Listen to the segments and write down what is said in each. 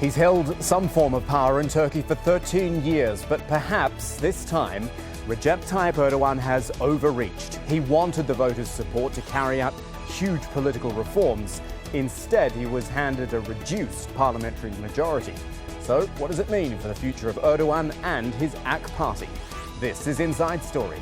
He's held some form of power in Turkey for 13 years, but perhaps this time Recep Tayyip Erdogan has overreached. He wanted the voters' support to carry out huge political reforms. Instead, he was handed a reduced parliamentary majority. So, what does it mean for the future of Erdogan and his AK party? This is Inside Story.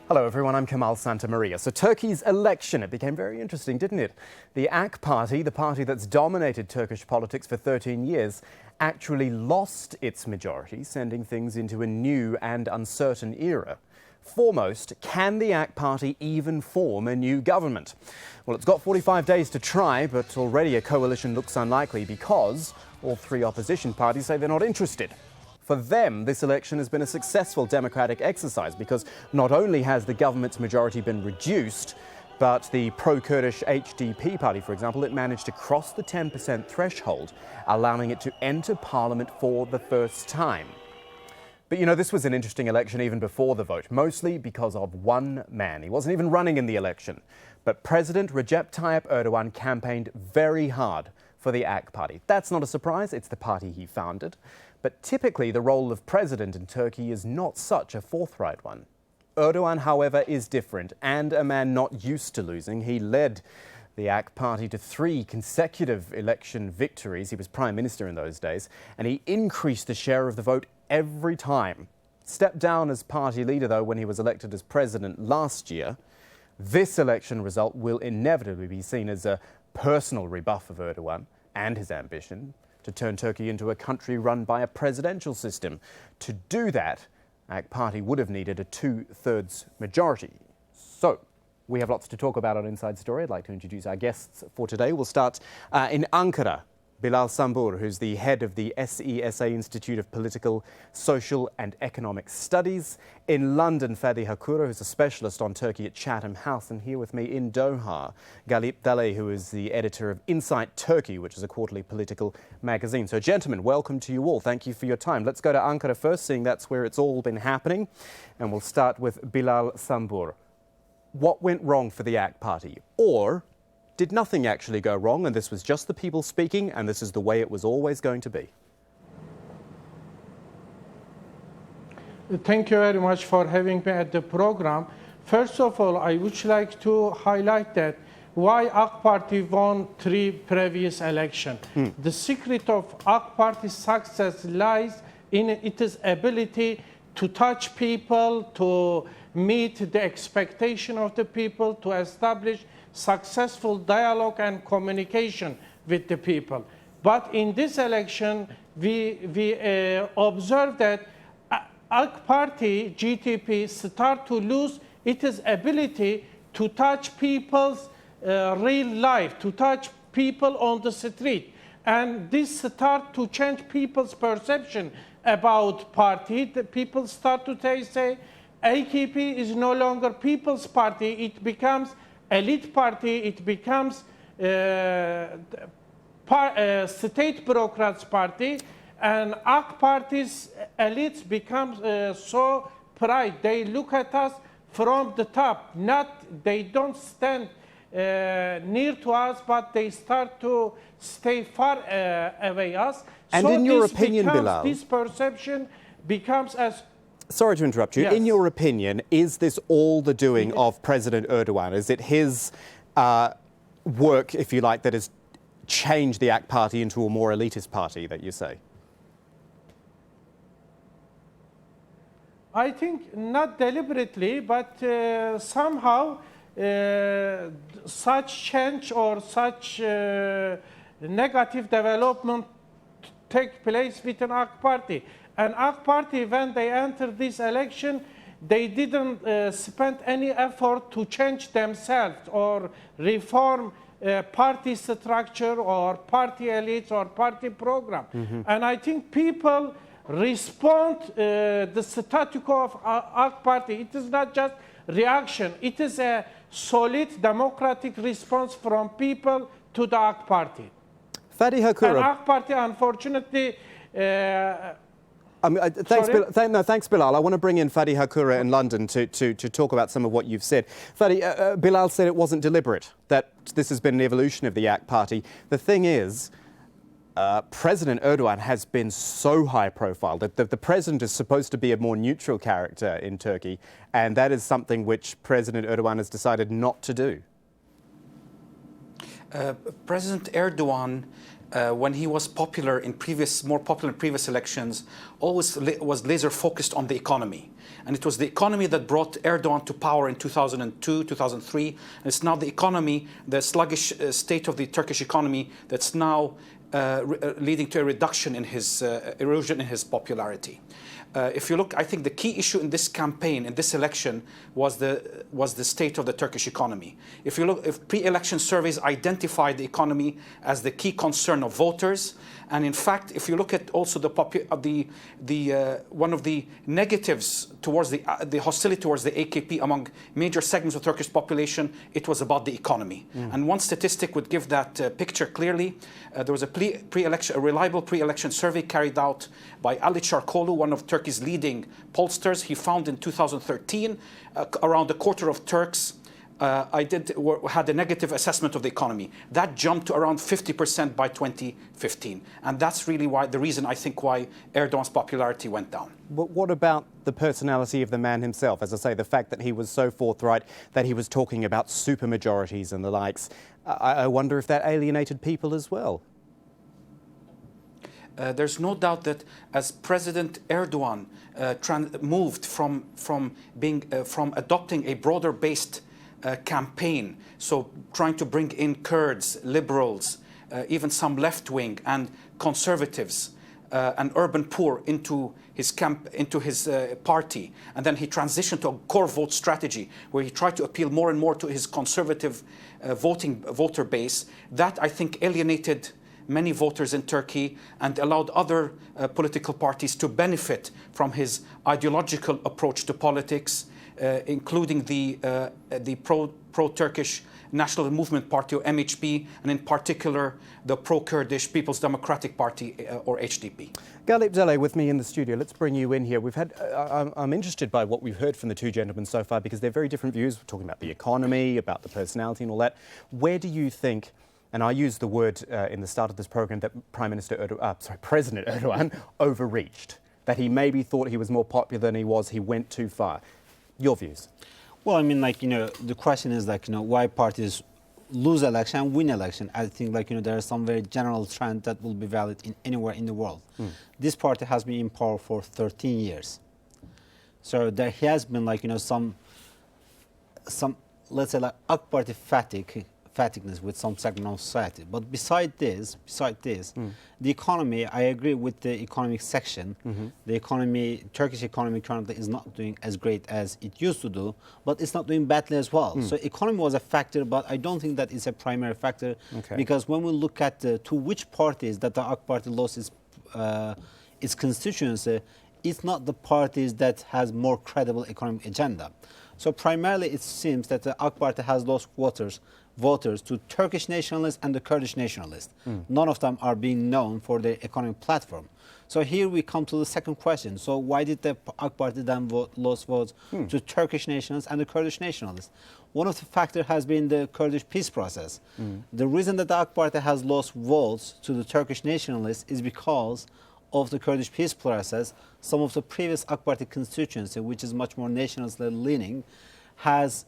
Hello everyone, I'm Kamahl SantamariaGuests. So Turkey's election, it became very interesting, didn't it? The AK party, the party that's dominated Turkish politics for 13 years, actually lost its majority, sending things into a new and uncertain era. Foremost, can the AK party even form a new government? Well, it's got 45 days to try, but already a coalition looks unlikely because all three opposition parties say they're not interested. For them, this election has been a successful democratic exercise because not only has the government's majority been reduced, but the pro-Kurdish HDP party, for example, it managed to cross the 10% threshold, allowing it to enter parliament for the first time. But you know, this was an interesting election even before the vote, mostly because of one man. He wasn't even running in the election. But President Recep Tayyip Erdogan campaigned very hard for the AK party. That's not a surprise, it's the party he founded. But typically, the role of president in Turkey is not such a forthright one. Erdogan, however, is different, and a man not used to losing. He led the AK party to 3 consecutive election victories. He was prime minister in those days, and he increased the share of the vote every time. Stepped down as party leader, though, when he was elected as president last year. This election result will inevitably be seen as a personal rebuff of Erdogan and his ambition to turn Turkey into a country run by a presidential system. To do that, AK party would have needed a 2/3 majority. So, we have lots to talk about on Inside Story. I'd like to introduce our guests for today. We'll start in Ankara. Bilal Sambur, who's the head of the SESA Institute of Political, Social and Economic Studies. In London, Fadi Hakura, who's a specialist on Turkey at Chatham House. And here with me in Doha, Galip Dalay, who is the editor of Insight Turkey, which is a quarterly political magazine. So, gentlemen, welcome to you all. Thank you for your time. Let's go to Ankara first, seeing that's where it's all been happening. And we'll start with Bilal Sambur. What went wrong for the AK party? Or did nothing actually go wrong, and this was just the people speaking, and this is the way it was always going to be? Thank you very much for having me at the program. First of all, I would like to highlight that why AK Party won 3 previous elections. The secret of AK Party's success lies in its ability to touch people, to meet the expectation of the people, to establish successful dialogue and communication with the people. But in this election, we observed that AK Party, GTP, start to lose its ability to touch people's real life, to touch people on the street. And this start to change people's perception about party. The people start to say, AKP is no longer people's party, it becomes elite party, it becomes state bureaucrats party, and AK party's elites become so proud. They look at us from the top. They don't stand near to us, but they start to stay far away us. And so in your opinion, Bilal, this perception becomes as... Sorry to interrupt you. Yes. In your opinion, is this all the doing of President Erdogan? Is it his work, if you like, that has changed the AK party into a more elitist party, that you say? I think not deliberately, but somehow such change or such negative development take place within AK party. And AK party, when they entered this election, they didn't spend any effort to change themselves or reform party structure or party elites or party program. And I think people respond the status quo of AK party. It is not just reaction. It is a solid democratic response from people to the AK party. Fadi And Hakura. AK Party, unfortunately, Thanks, Bilal. I want to bring in Fadi Hakura in London to talk about some of what you've said. Fadi, Bilal said it wasn't deliberate, that this has been an evolution of the AK Party. The thing is, President Erdogan has been so high profile that the president is supposed to be a more neutral character in Turkey, and that is something which President Erdogan has decided not to do. President Erdogan, when he was more popular in previous elections, always was laser focused on the economy. And it was the economy that brought Erdogan to power in 2002, 2003. And it's now the economy, the sluggish state of the Turkish economy, that's now leading to a reduction in his erosion in his popularity. If you look, I think the key issue in this campaign, in this election, was the state of the Turkish economy. If you look, if pre-election surveys identified the economy as the key concern of voters, and in fact, if you look at also one of the negatives towards the hostility towards the AKP among major segments of the Turkish population, it was about the economy. And one statistic would give that picture clearly. There was a reliable pre-election survey carried out by Ali Çarkoğlu, one of Turkey's leading pollsters. He found in 2013 around a quarter of Turks had a negative assessment of the economy. That jumped to around 50% by 2015. And that's really the reason, I think, why Erdogan's popularity went down. But what about the personality of the man himself? As I say, the fact that he was so forthright, that he was talking about supermajorities and the likes. I wonder if that alienated people as well. There's no doubt that as President Erdogan moved from adopting a broader-based campaign, so trying to bring in Kurds, liberals, even some left-wing and conservatives and urban poor into his party, and then he transitioned to a core vote strategy where he tried to appeal more and more to his conservative voter base. That, I think, alienated many voters in Turkey and allowed other political parties to benefit from his ideological approach to politics, including the pro-Turkish National Movement Party, or MHP, and in particular the pro-Kurdish People's Democratic Party, or HDP. Galip Dalay with me in the studio. Let's bring you in here. I'm interested by what we've heard from the two gentlemen so far, because they're very different views. We're talking about the economy, about the personality and all that. Where do you think, and I used the word in the start of this program, that President Erdogan overreached, that he maybe thought he was more popular than he was, he went too far? Your views? Well, I mean, the question is, why parties lose election and win election. I think, there are some very general trends that will be valid anywhere in the world. This party has been in power for 13 years. So there has been, some let's say, AK Party fatigueness with some segment of society. But beside this, the economy, I agree with the economic section. The Turkish economy currently is not doing as great as it used to do, but it's not doing badly as well. So economy was a factor, but I don't think that it's a primary factor, because when we look at to which parties that the AK Party lost its constituency, it's not the parties that has more credible economic agenda. So primarily it seems that the AK Party has lost voters to Turkish nationalists and the Kurdish nationalists. None of them are being known for their economic platform. So here we come to the second question. So why did the AK Party then lose votes to Turkish nationalists and the Kurdish nationalists? One of the factors has been the Kurdish peace process. The reason that the AK Party has lost votes to the Turkish nationalists is because of the Kurdish peace process. Some of the previous AK Party constituency, which is much more nationalist leaning, has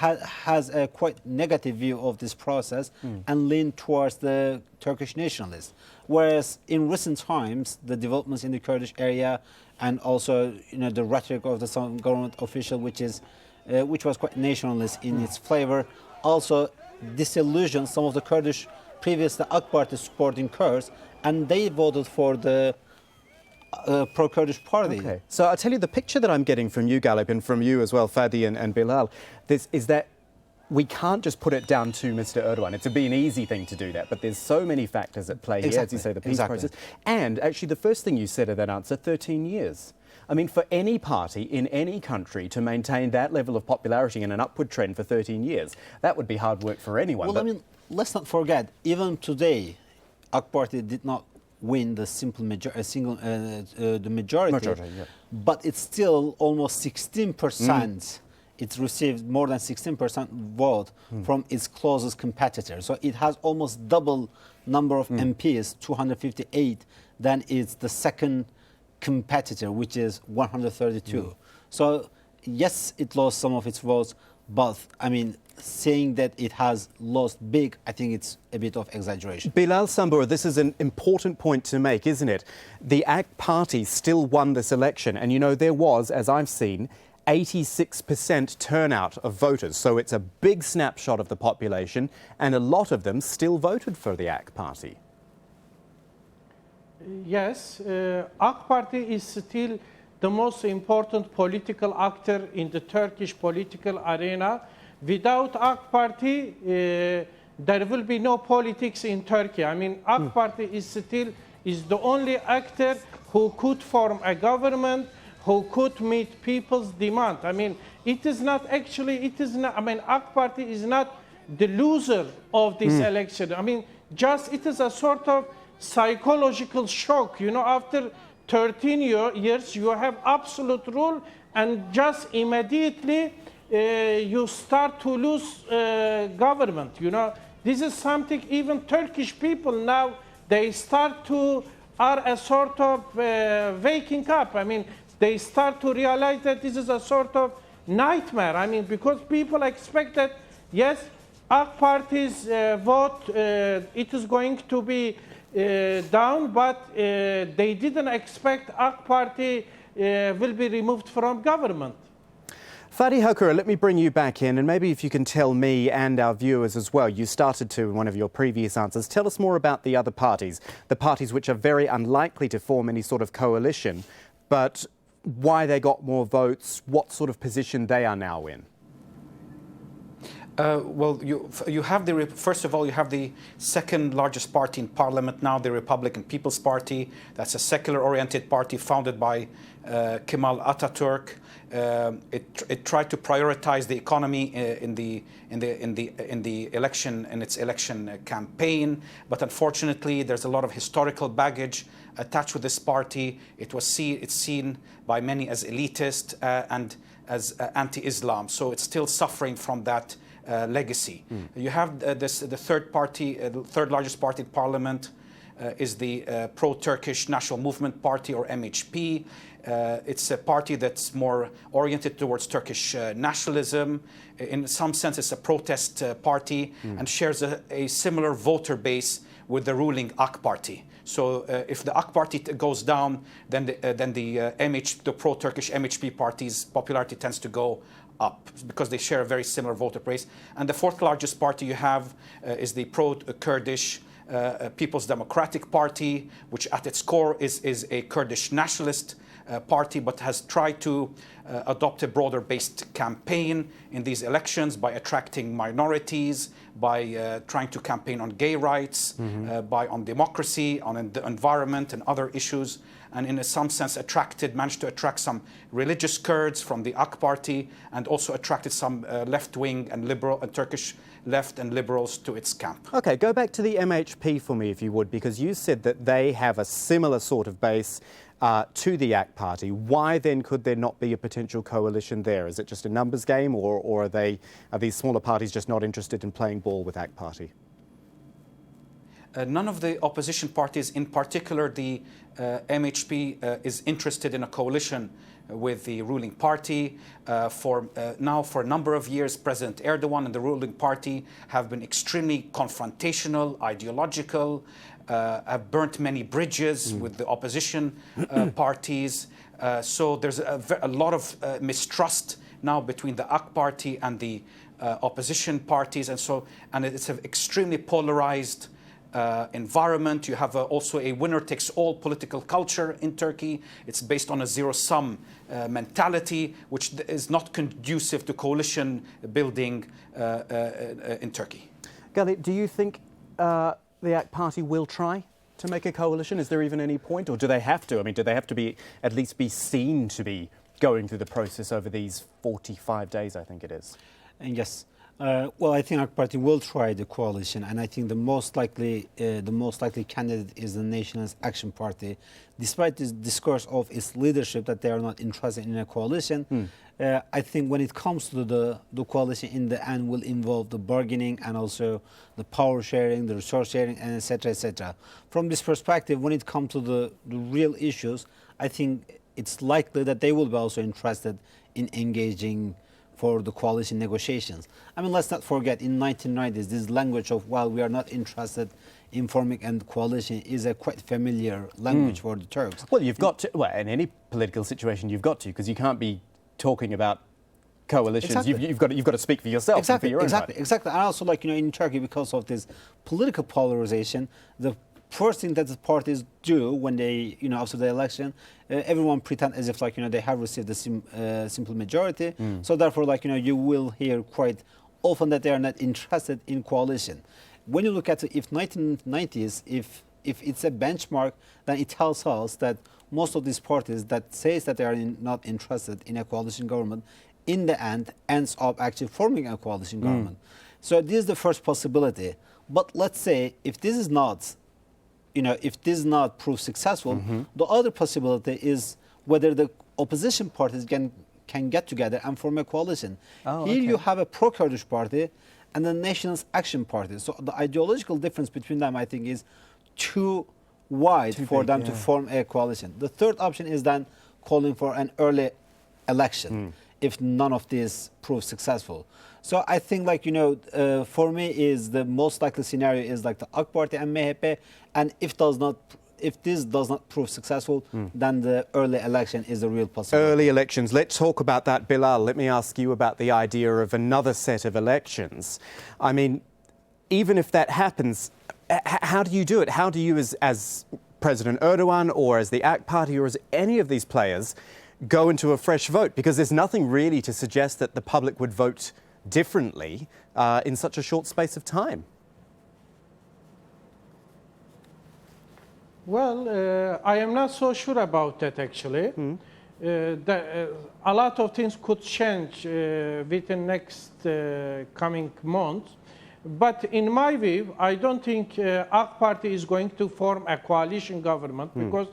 a quite negative view of this process and lean towards the Turkish nationalists. Whereas in recent times, the developments in the Kurdish area and also the rhetoric of the some government official, which was quite nationalist in its flavor, also disillusioned some of the Kurdish previously AK Party supporting Kurds, and they voted for the pro-Kurdish party. Okay. So I'll tell you the picture that I'm getting from you, Galip, and from you as well, Fadi and Bilal, is that we can't just put it down to Mr. Erdogan. It would be an easy thing to do that, but there's so many factors at play here, as you say, the peace process. And actually the first thing you said in that answer, 13 years. I mean, for any party in any country to maintain that level of popularity and an upward trend for 13 years, that would be hard work for anyone. Well, I mean, let's not forget, even today, AK Party did not win the majority, Yeah. but it's still almost 16%. It received more than 16% vote from its closest competitor. So it has almost double number of MPs, 258, than it's the second competitor, which is 132. So yes, it lost some of its votes, but I mean, saying that it has lost big, I think it's a bit of exaggeration. Bilal Sambur, this is an important point to make, isn't it? The AK party still won this election, and you know, there was, as I've seen, 86% turnout of voters. So it's a big snapshot of the population, and a lot of them still voted for the AK party. Yes, AK Party is still the most important political actor in the Turkish political arena. Without AK Party, there will be no politics in Turkey. I mean, AK Party is the only actor who could form a government, who could meet people's demand. I mean, AK Party is not the loser of this election. I mean, just it is a sort of psychological shock. You know, after 13 years, you have absolute rule, and just immediately you start to lose government. You know, this is something even Turkish people now, they are a sort of waking up. I mean, they start to realize that this is a sort of nightmare. I mean, because people expect that, yes, AK Party's vote, it is going to be down, but they didn't expect AK Party will be removed from government. Fadi Hakura, let me bring you back in, and maybe if you can tell me and our viewers as well, you started to in one of your previous answers, tell us more about the other parties, the parties which are very unlikely to form any sort of coalition, but why they got more votes, what sort of position they are now in. Well, you have first of all, you have the second largest party in parliament now, the Republican People's Party. That's a secular-oriented party founded by Kemal Atatürk. It tried to prioritize the economy in the election, in its election campaign, but unfortunately, there's a lot of historical baggage attached with this party. It's seen by many as elitist and as anti-Islam, so it's still suffering from that legacy. You have the third largest party in parliament is the pro-Turkish National Movement Party, or MHP. It's a party that's more oriented towards Turkish nationalism. In some sense, it's a protest party and shares a similar voter base with the ruling AK Party. So if the AK Party goes down, then the pro-Turkish MHP party's popularity tends to go up because they share a very similar voter base. And the fourth largest party you have is the pro-Kurdish People's Democratic Party, which at its core is a Kurdish nationalist party, but has tried to adopt a broader-based campaign in these elections by attracting minorities, by trying to campaign on gay rights, on democracy, on the environment and other issues, and in some sense managed to attract some religious Kurds from the AK party, and also attracted some left-wing and liberal and Turkish left and liberals to its camp. Okay, go back to the MHP for me, if you would, because you said that they have a similar sort of base to the AK party. Why then could there not be a potential coalition there? Is it just a numbers game, or are these smaller parties just not interested in playing ball with AK party? None of the opposition parties, in particular the MHP, is interested in a coalition with the ruling party. For a number of years, President Erdogan and the ruling party have been extremely confrontational, ideological, have burnt many bridges with the opposition parties. So there's a lot of mistrust now between the AK party and the opposition parties, and it's an extremely polarized environment. You have also a winner-takes-all political culture in Turkey. It's based on a zero-sum mentality, which is not conducive to coalition building in Turkey. Galip, do you think the AK party will try to make a coalition? Is there even any point, or do they have to? I mean, do they have to at least be seen to be going through the process over these 45 days, I think it is? And yes, Well, I think our party will try the coalition, and I think the most likely candidate is the Nationalist Action Party. Despite this discourse of its leadership that they are not interested in a coalition, I think when it comes to the coalition, in the end, will involve the bargaining and also the power sharing, the resource sharing, and etc., etc. From this perspective, when it comes to the real issues, I think it's likely that they will be also interested in engaging for the coalition negotiations. I mean, let's not forget, in 1990s, this language of, well, we are not interested in forming a coalition is a quite familiar language for the Turks. Well, you've got to, well, in any political situation, you've got to, because you can't be talking about coalitions. Exactly. You've got to speak for yourself. Exactly, and for your own party. exactly. And also, like, in Turkey, because of this political polarization, the first thing that the parties do when they, after the election, everyone pretend as if, they have received a simple majority. So therefore, you will hear quite often that they are not interested in coalition. When you look at it, if 1990s, if it's a benchmark, then it tells us that most of these parties that says that they are not interested in a coalition government, in the end, ends up actually forming a coalition government. So this is the first possibility. But let's say if this is not if this is not proved successful, the other possibility is whether the opposition parties can get together and form a coalition. Here you have a pro-Kurdish party and the Nationalist Action Party. So the ideological difference between them, I think, is too wide for them to form a coalition. The third option is then calling for an early election if none of these proves successful. So I think, for me, is the most likely scenario is the AK Party and MHP, and if this does not prove successful, then the early election is a real possibility. Early elections. Let's talk about that, Bilal. Let me ask you about the idea of another set of elections. I mean, even if that happens, how do you do it? How do you, as President Erdogan or as the AK Party or as any of these players, go into a fresh vote? Because there's nothing really to suggest that the public would vote differently in such a short space of time. Well, I am not so sure about that, actually. A lot of things could change within next coming months. But in my view, I don't think AK Party is going to form a coalition government because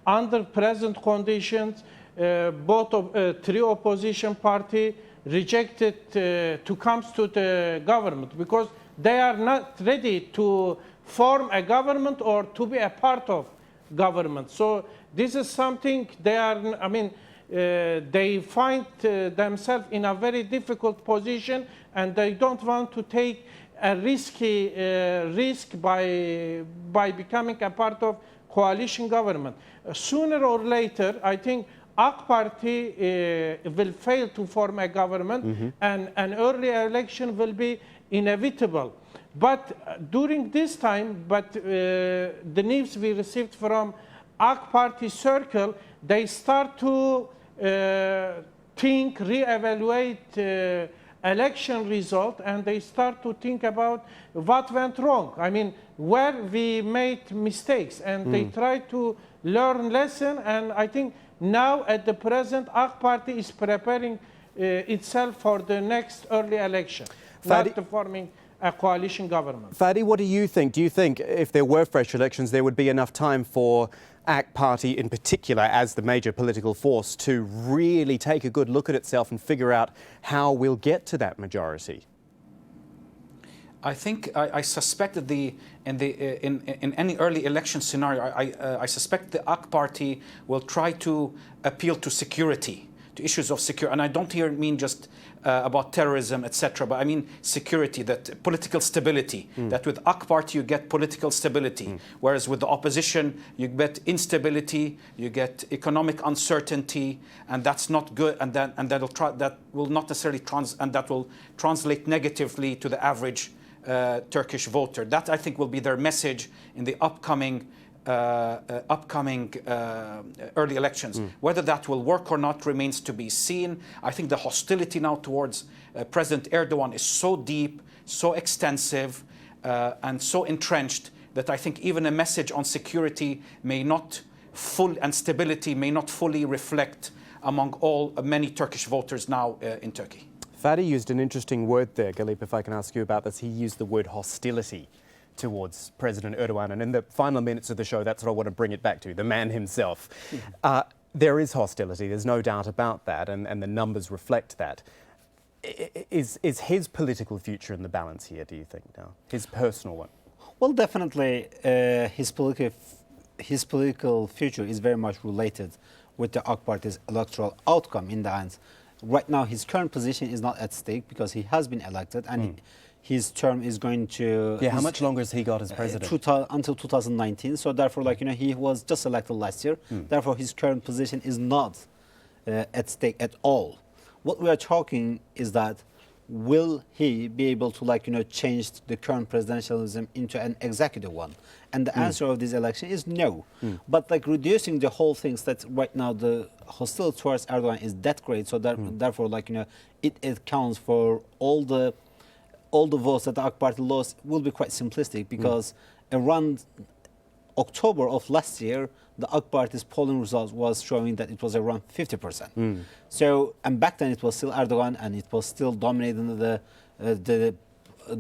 under present conditions, three opposition parties rejected to come to the government because they are not ready to form a government or to be a part of government. So this is something they find themselves in a very difficult position, and they don't want to take a risky risk by becoming a part of coalition government. Sooner or later, I think AK Party will fail to form a government, and an early election will be inevitable. But during this time, the news we received from AK Party circle, they start to reevaluate election result, and they start to think about what went wrong. I mean, where we made mistakes, and they try to learn lesson. And I think now at the present, AK Party is preparing itself for the next early election, not to forming a coalition government. Fadi, what do you think? Do you think if there were fresh elections, there would be enough time for AK Party in particular, as the major political force, to really take a good look at itself and figure out how we'll get to that majority? I think I suspect that in any early election scenario, I suspect the AK Party will try to appeal to security, to issues of security, and I don't here mean just about terrorism, etc., but I mean security, that political stability. That with AK Party you get political stability, whereas with the opposition you get instability, you get economic uncertainty, and that's not good, and that will not necessarily translate negatively to the average Turkish voter. That, I think, will be their message in the upcoming early elections. Whether that will work or not remains to be seen. I think the hostility now towards President Erdogan is so deep, so extensive, and so entrenched that I think even a message on security and stability may not fully reflect among many Turkish voters now in Turkey. Fadi used an interesting word there, Galip, if I can ask you about this. He used the word hostility towards President Erdogan. And in the final minutes of the show, that's what I want to bring it back to, the man himself. There is hostility, there's no doubt about that, and the numbers reflect that. Is his political future in the balance here, do you think, now? His personal one? Well, definitely his political future is very much related with the AK Party's electoral outcome in the end. Right now, his current position is not at stake because he has been elected and his term is going to... Yeah, how much longer has he got as president? Until 2019. So therefore, he was just elected last year. Therefore, his current position is not at stake at all. What we are talking is that will he be able to change the current presidentialism into an executive one? And the answer of this election is no. But reducing the whole things that right now the hostility towards Erdogan is that great, so that therefore it counts for all the votes that the AK Party lost will be quite simplistic because around October of last year, the AK Party's polling results was showing that it was around 50%. So, and back then it was still Erdogan and it was still dominating the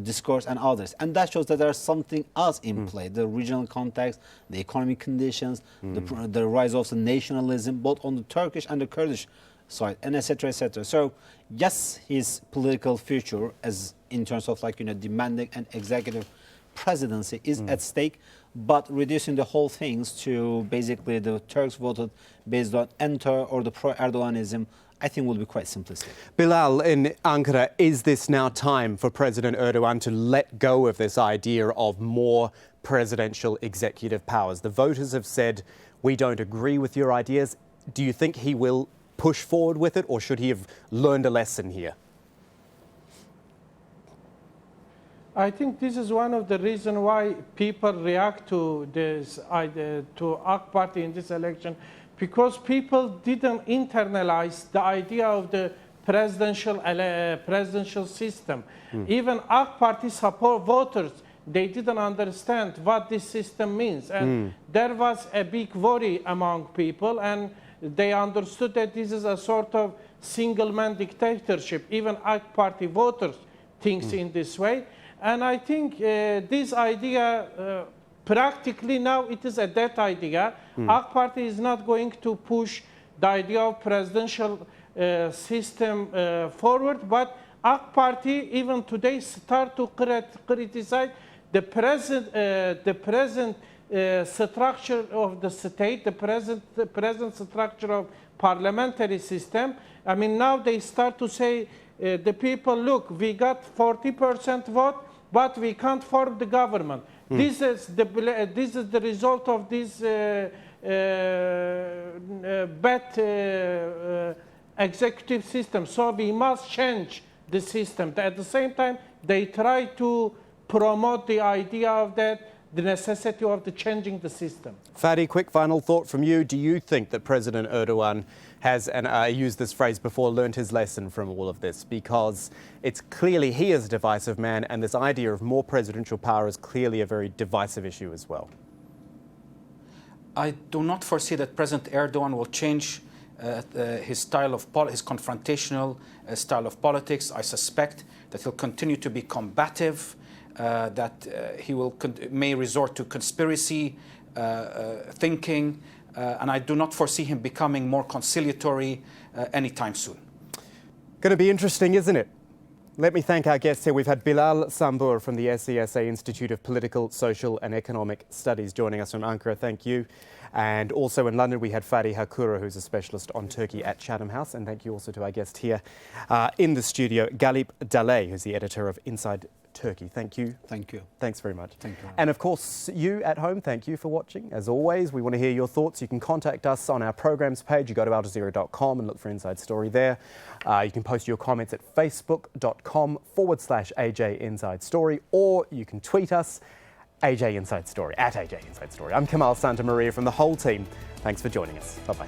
discourse and others. And that shows that there's something else in play, the regional context, the economic conditions, the rise of the nationalism, both on the Turkish and the Kurdish side, and etc., etc. So, yes, his political future as in terms of demanding an executive presidency is at stake, but reducing the whole things to basically the Turks voted based on enter or the pro-Erdoganism, I think will be quite simplistic. Bilal, in Ankara, is this now time for President Erdogan to let go of this idea of more presidential executive powers? The voters have said, we don't agree with your ideas. Do you think he will push forward with it, or should he have learned a lesson here? I think this is one of the reasons why people react to this idea, to AK Party in this election, because people didn't internalize the idea of the presidential system. Even AK Party support voters, they didn't understand what this system means. And there was a big worry among people, and they understood that this is a sort of single-man dictatorship. Even AK Party voters think in this way. And I think this idea, practically now, it is a dead idea. AK Party is not going to push the idea of presidential system forward, but AK Party even today start to criticize the present structure of the state, the present structure of parliamentary system. I mean, now they start to say, the people, look, we got 40% vote, but we can't form the government. This is the result of this bad executive system. So we must change the system. At the same time, they try to promote the idea of that, the necessity of changing the system. Fadi, quick final thought from you. Do you think that President Erdogan has, and I used this phrase before, learned his lesson from all of this? Because it's clearly he is a divisive man, and this idea of more presidential power is clearly a very divisive issue as well. I do not foresee that President Erdogan will change his style of his confrontational style of politics. I suspect that he'll continue to be combative, that he may resort to conspiracy thinking, and I do not foresee him becoming more conciliatory anytime soon. Going to be interesting, isn't it? Let me thank our guests here. We've had Bilal Sambur from the SESA Institute of Political, Social and Economic Studies joining us from Ankara. Thank you. And also in London, we had Fadi Hakura, who's a specialist on Turkey at Chatham House. And thank you also to our guest here in the studio, Galip Dalay, who's the editor of Inside Turkey. Thank you. Thank you. Thanks very much. Thank you. And of course, you at home, thank you for watching. As always, we want to hear your thoughts. You can contact us on our programs page. You go to aljazeera.com and look for Inside Story there. You can post your comments at facebook.com/AJ Inside Story, or you can tweet us, AJ Inside Story, at AJ Inside Story. I'm Kamahl SantamariaGuests from the whole team. Thanks for joining us. Bye-bye.